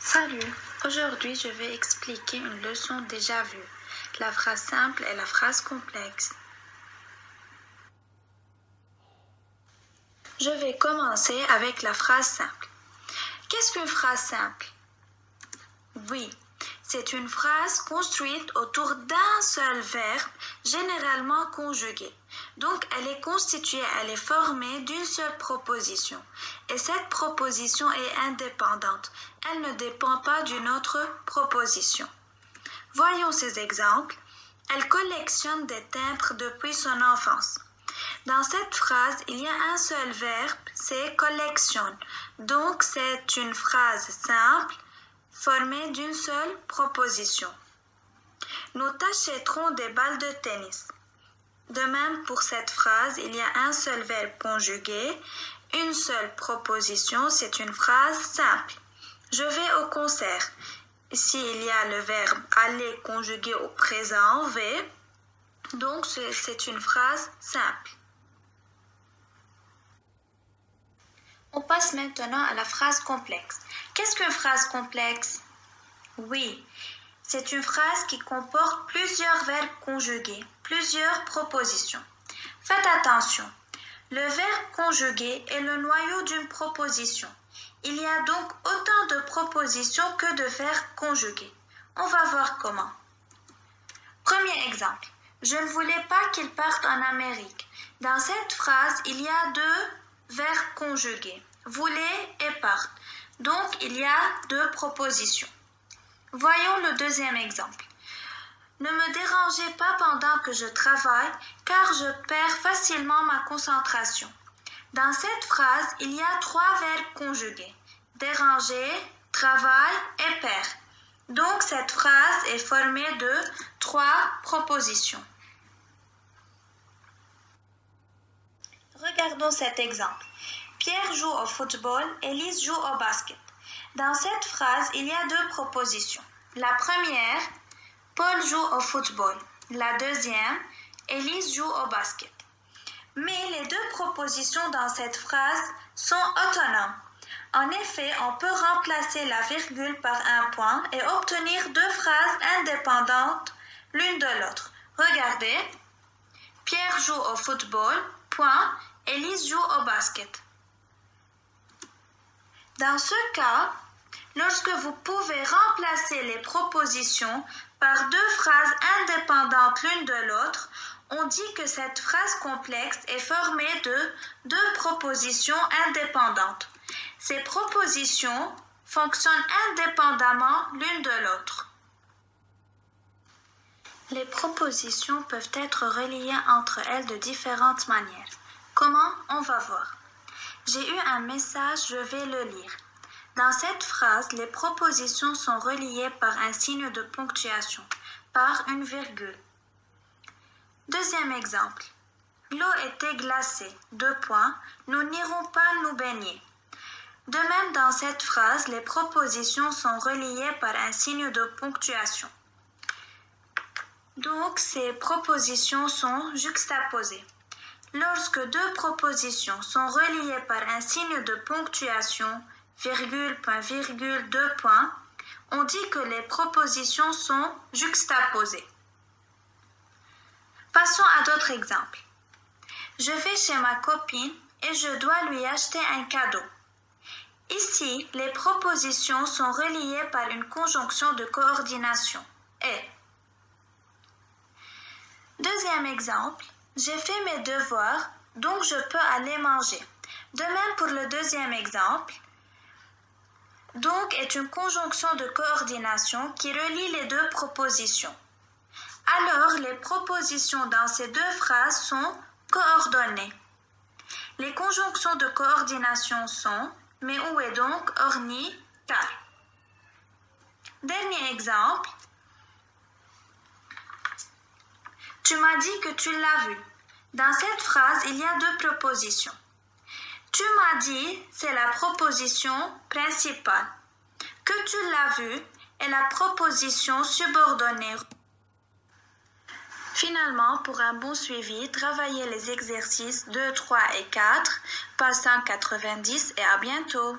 Salut, aujourd'hui je vais expliquer une leçon déjà vue, la phrase simple et la phrase complexe. Je vais commencer avec la phrase simple. Qu'est-ce qu'une phrase simple? Oui, c'est une phrase construite autour d'un seul verbe, généralement conjugué. Donc, elle est constituée, elle est formée d'une seule proposition. Et cette proposition est indépendante. Elle ne dépend pas d'une autre proposition. Voyons ces exemples. Elle collectionne des timbres depuis son enfance. Dans cette phrase, il y a un seul verbe, c'est collectionne. Donc, c'est une phrase simple formée d'une seule proposition. Nous t'achèterons des balles de tennis. De même, pour cette phrase, il y a un seul verbe conjugué, une seule proposition, c'est une phrase simple. Je vais au concert. Ici, il y a le verbe aller conjugué au présent V, donc c'est une phrase simple. On passe maintenant à la phrase complexe. Qu'est-ce qu'une phrase complexe? Oui, c'est une phrase qui comporte plusieurs verbes conjugués, plusieurs propositions. Faites attention, le verbe conjugué est le noyau d'une proposition. Il y a donc autant de propositions que de verbes conjugués. On va voir comment. Premier exemple, je ne voulais pas qu'il parte en Amérique. Dans cette phrase, il y a deux verbes conjugués, voulait et parte. Donc, il y a deux propositions. Voyons le deuxième exemple. Ne me dérangez pas pendant que je travaille, car je perds facilement ma concentration. Dans cette phrase, il y a trois verbes conjugués. Déranger, travail et perdre. Donc, cette phrase est formée de trois propositions. Regardons cet exemple. Pierre joue au football et Lise joue au basket. Dans cette phrase, il y a deux propositions. La première, Paul joue au football. La deuxième, Élise joue au basket. Mais les deux propositions dans cette phrase sont autonomes. En effet, on peut remplacer la virgule par un point et obtenir deux phrases indépendantes l'une de l'autre. Regardez, Pierre joue au football, point, Élise joue au basket. Dans ce cas, lorsque vous pouvez remplacer les propositions par deux phrases indépendantes l'une de l'autre, on dit que cette phrase complexe est formée de deux propositions indépendantes. Ces propositions fonctionnent indépendamment l'une de l'autre. Les propositions peuvent être reliées entre elles de différentes manières. Comment? On va voir. J'ai eu un message, je vais le lire. Dans cette phrase, les propositions sont reliées par un signe de ponctuation, par une virgule. Deuxième exemple. L'eau était glacée. Deux points. Nous n'irons pas nous baigner. De même, dans cette phrase, les propositions sont reliées par un signe de ponctuation. Donc, ces propositions sont juxtaposées. Lorsque deux propositions sont reliées par un signe de ponctuation, virgule, point, virgule, deux points, on dit que les propositions sont juxtaposées. Passons à d'autres exemples. Je vais chez ma copine et je dois lui acheter un cadeau. Ici, les propositions sont reliées par une conjonction de coordination. Et. Deuxième exemple. J'ai fait mes devoirs, donc je peux aller manger. De même pour le deuxième exemple, donc est une conjonction de coordination qui relie les deux propositions. Alors, les propositions dans ces deux phrases sont coordonnées. Les conjonctions de coordination sont « mais où est donc orni, car ». Dernier exemple. Tu m'as dit que tu l'as vu. Dans cette phrase, il y a deux propositions. Tu m'as dit, c'est la proposition principale. Que tu l'as vu est la proposition subordonnée. Finalement, pour un bon suivi, travaillez les exercices 2, 3 et 4, page 190 et à bientôt.